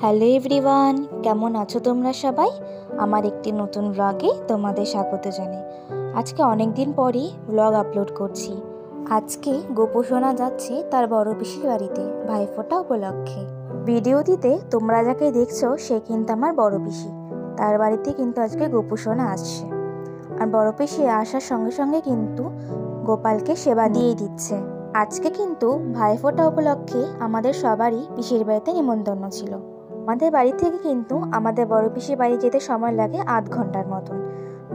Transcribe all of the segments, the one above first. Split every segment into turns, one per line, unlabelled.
Hello everyone, কেমন আছো তোমরা সবাই? আমার একটি নতুন ব্লগে তোমাদের স্বাগত জানাই। আজকে অনেক দিন পরই ব্লগ আপলোড করছি। আজকে গোপু সোনা যাচ্ছে তার বড় পিসির বাড়িতে ভাইফোঁটা উপলক্ষে। ভিডিওটিতে তোমরা যাকে দেখছো সে কিন্তু আমার বড় পিসি। তার বাড়িতে কিন্তু আজকে গোপু সোনা আসছে। আর বড় পিসি আসার সঙ্গে সঙ্গে কিন্তু গোপালকে সেবা দিয়ে দিচ্ছে। আজকে কিন্তু ভাইফোঁটা উপলক্ষে আমাদের সবারই পিসির বাড়িতে নিমন্ত্রণ ছিল। আমাদের বাড়ি থেকে কিন্তু আমাদের বড় পিসির বাড়ি যেতে সময় লাগে ৮ ঘন্টার মতন।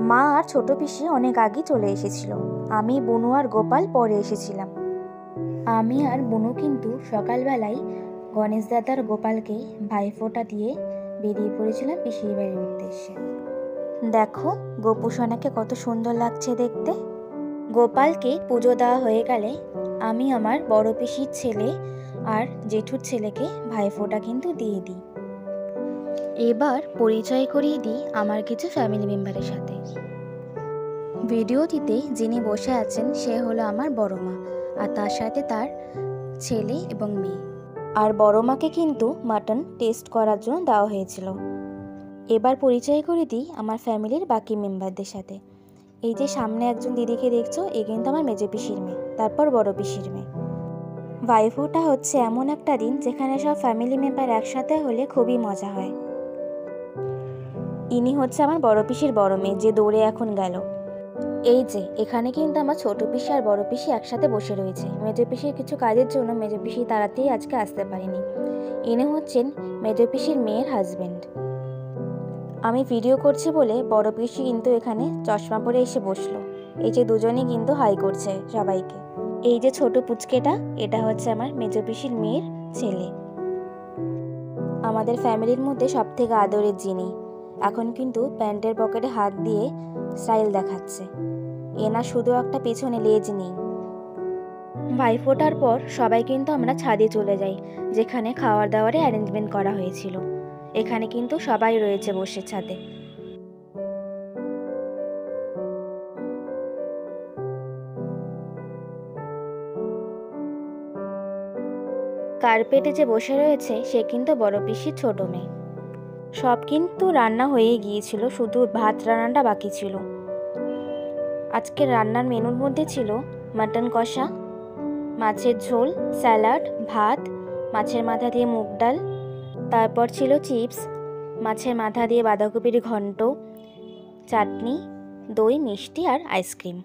মা আর ছোট পিসি অনেক আগেই চলে এসেছিল। আমি, বুনু আর গোপাল পরে এসেছিলাম। আমি আর বুনু কিন্তু সকালবেলায় গণেশ দাদার গোপালকে ভাইফোঁটা দিয়ে বেরিয়ে পড়েছিলাম পিসির বাড়ির উদ্দেশ্যে। দেখো গোপু সোনাকে কত সুন্দর লাগছে দেখতে। গোপালকে পুজো দেওয়া হয়ে গেলে আমি আমার বড় পিসির ছেলে আর জেঠুর ছেলেকে ভাইফোঁটা কিন্তু দিয়ে দিই। এবার পরিচয় করিয়ে দিই আমার কিছু ফ্যামিলি মেম্বারের সাথে। ভিডিওটিতে যিনি বসে আছেন সে হলো আমার বড় মা, আর তার সাথে তার ছেলে এবং মেয়ে। আর বড় মাকে কিন্তু মাটন টেস্ট করার জন্য দেওয়া হয়েছিল। এবার পরিচয় করে দিই আমার ফ্যামিলির বাকি মেম্বারদের সাথে। এই যে সামনে একজন দিদিকে দেখছো, এ কিন্তু আমার মেজো পিসির মেয়ে, তারপর বড় পিসির মেয়ে। ভাইফোঁটা হচ্ছে এমন একটা দিন যেখানে সব ফ্যামিলি মেম্বার একসাথে হলে খুবই মজা হয়। ইনি হচ্ছে আমার বড় পিসির বড় মেয়ে, যে দৌড়ে এখন গেল। এই যে এখানে কিন্তু আমার ছোট পিসি আর বড় পিসি একসাথে বসে রয়েছে। মেজো পিসির কিছু কাজের জন্য মেজো পিসি তাড়াতাড়ি আজকে আসতে পারেনি। ইনি হচ্ছেন মেজো পিসির মেয়ের হাজবেন্ড। আমি ভিডিও করছি বলে বড় পিসি কিন্তু এখানে চশমা পরে এসে বসলো। এই যে দুজনেই কিন্তু হাই করছে সবাইকে। এই যে ছোট পুচকেটা, এটা হচ্ছে আমার মেজো পিসির মেয়ের ছেলে। আমাদের ফ্যামিলির মধ্যে সব থেকে আদরের যিনি, এখন কিন্তু প্যান্টের পকেটে হাত দিয়ে স্টাইল দেখাচ্ছে। এনা শুধু একটা পেছনে লেজ নেই। ভাইফোঁটার পর সবাই কিন্তু আমরা ছাদে চলে যাই, যেখানে খাওয়ার দাওয়ারের অ্যারেঞ্জমেন্ট করা হয়েছিল। এখানে কিন্তু সবাই রয়েছে বসে ছাদে। কার্পেটে যে বসে রয়েছে সে কিন্তু বড় পিসির ছোট মেয়ে। সব কিন্তু রান্না হয়ে গিয়েছিল, শুধু ভাত রান্নাটা বাকি ছিল। আজকের রান্নার মেনুর মধ্যে ছিল মাটন কষা, মাছের ঝোল, স্যালাড, ভাত, মাছের মাথা দিয়ে মুগ ডাল, তারপর ছিল চিপস, মাছের মাথা দিয়ে বাঁধাকপির ঘন্ট, চাটনি, দই, মিষ্টি আর আইসক্রিম।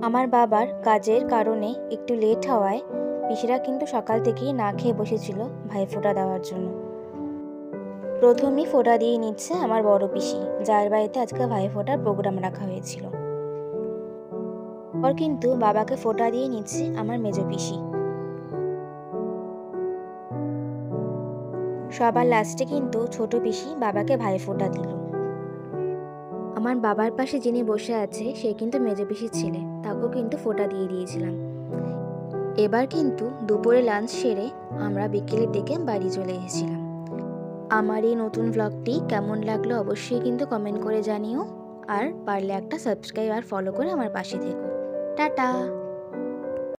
আমার বাবার কাজের কারণে একটু লেট হওয়ায় পিসিরা কিন্তু সকাল থেকেই না খেয়ে বসেছিল ভাইফোঁটা দেওয়ার জন্য। প্রথমেই ফোঁটা দিয়ে নিচ্ছে আমার বড় পিসি, যার বাড়িতে আজকে ভাইফোঁটার প্রোগ্রাম রাখা হয়েছিল। পর কিন্তু বাবাকে ফোঁটা দিয়ে নিচ্ছে আমার মেজো পিসি। সবার লাস্টে কিন্তু ছোট পিসি বাবাকে ভাইফোঁটা দিল। আমার বাবার পাশে যিনি বসে আছে সে কিন্তু মেজো পিসির ছেলে, তাকেও কিন্তু ফোঁটা দিয়ে দিয়েছিলাম। এবার কিন্তু দুপুরে লাঞ্চ সেরে আমরা বিকেলের দিকে বাড়ি চলে এসেছিলাম। আমার এই নতুন ব্লগটি কেমন লাগলো অবশ্যই কিন্তু কমেন্ট করে জানিও, আর পারলে একটা সাবস্ক্রাইব আর ফলো করে আমার পাশে থেকো। টাটা।